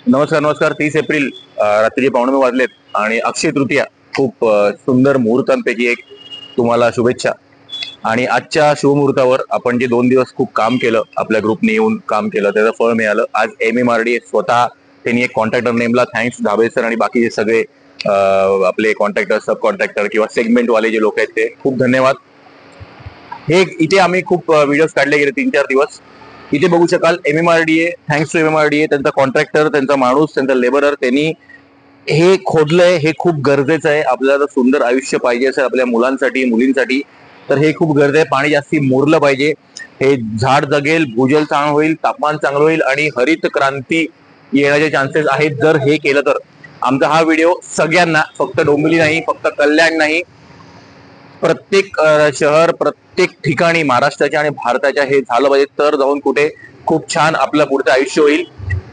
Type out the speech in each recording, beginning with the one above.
नमस्कार 30 एप्रिल रात्री 9:15 वाजलेत आणि अक्षय तृतीया खूप सुंदर मुहूर्तांपैकी एक तुम्हाला शुभेच्छा. आणि आजच्या शुभमुहूर्तावर आपण जे 2 दिवस खूप काम केलं, आपल्या ग्रुपने येऊन काम केलं, त्याचं फळ मिळालं. आज MMRDA स्वतः त्यांनी एक कॉन्ट्रॅक्टर नेमला. थँक्स धाबे सर आणि बाकीचे सगळे आपले कॉन्ट्रॅक्टर, सब कॉन्ट्रॅक्टर किंवा सेगमेंटवाले जे लोक आहेत ते खूप धन्यवाद. हे इथे आम्ही खूप व्हिडिओज काढले गेले 3-4 दिवस. इथे बघू शकाल MMRDA, थँक्स टू MMRDA, त्यांचा कॉन्ट्रॅक्टर, त्यांचा माणूस, त्यांचा लेबरर, त्यांनी हे खोदलंय. हे खूप गरजेचं आहे. आपल्याला सुंदर आयुष्य पाहिजे असेल आपल्या मुलांसाठी, मुलींसाठी, तर हे खूप गरजेचं आहे. पाणी जास्ती मुरलं पाहिजे. हे झाड जगेल, भूजल चांगलं होईल, तापमान चांगलं होईल आणि हरित क्रांती येण्याचे चान्सेस आहेत जर हे केलं तर. आमचा हा व्हिडिओ सगळ्यांना, फक्त डोंबिवली नाही, फक्त कल्याण नाही, प्रत्येक शहर, प्रत्येक ठिकाणी महाराष्ट्राच्या आणि भारताच्या हे झालं पाहिजे, तर जाऊन कुठे खूप छान आपलं पुढचं आयुष्य होईल.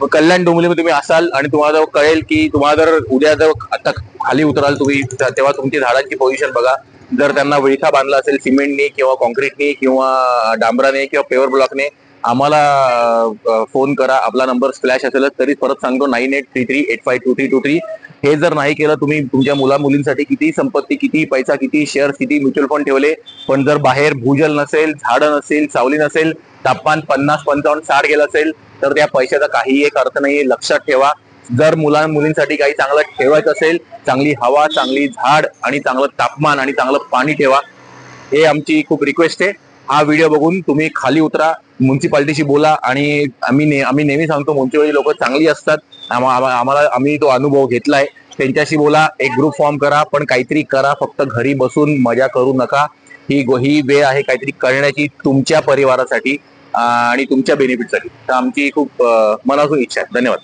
कल्याण डोंबिवलीमध्ये तुम्ही असाल आणि तुम्हाला कळेल की तुम्हाला जर उद्या जर आता खाली उतराल तुम्ही, तेव्हा तुमची झाडांची पोझिशन बघा. जर त्यांना विळखा बांधला असेल सिमेंटने किंवा कॉन्क्रीटने किंवा डांबराने किंवा पेवर ब्लॉकने, आम्हाला फोन करा. आपला नंबर स्प्लॅश असेलच तरी परत सांगतो, 9833852323. हे जर नाही केलं, तुम्ही तुमच्या मुलींसाठी किती संपत्ती, किती पैसा, किती शेअर, किती म्युच्युअल फंड ठेवले, पण जर बाहेर भूजल नसेल, झाडं नसेल, सावली नसेल, तापमान 50, 55, 60 गेलं असेल, तर त्या पैशाचा काही एक अर्थ नाहीये. लक्षात ठेवा. जर मुलींसाठी काही चांगलं ठेवायचं असेल, चांगली हवा, चांगली झाड आणि चांगलं तापमान आणि चांगलं पाणी ठेवा. हे आमची खूप रिक्वेस्ट आहे. हा व्हिडिओ बघून तुम्ही खाली उतरा, म्युन्सिपाल्टीशी बोला. आणि आम्ही नेहमी सांगतो, म्युन्सिपाल्टी लोक चांगली असतात. आम्ही तो अनुभव घेतलाय. त्यांच्याशी बोला, एक ग्रुप फॉर्म करा, पण काहीतरी करा. फक्त घरी बसून मजा करू नका. ही वेळ आहे काहीतरी करण्याची तुमच्या परिवारासाठी आणि तुमच्या बेनिफिटसाठी. तर आमची खूप मनापासून इच्छा आहे. धन्यवाद.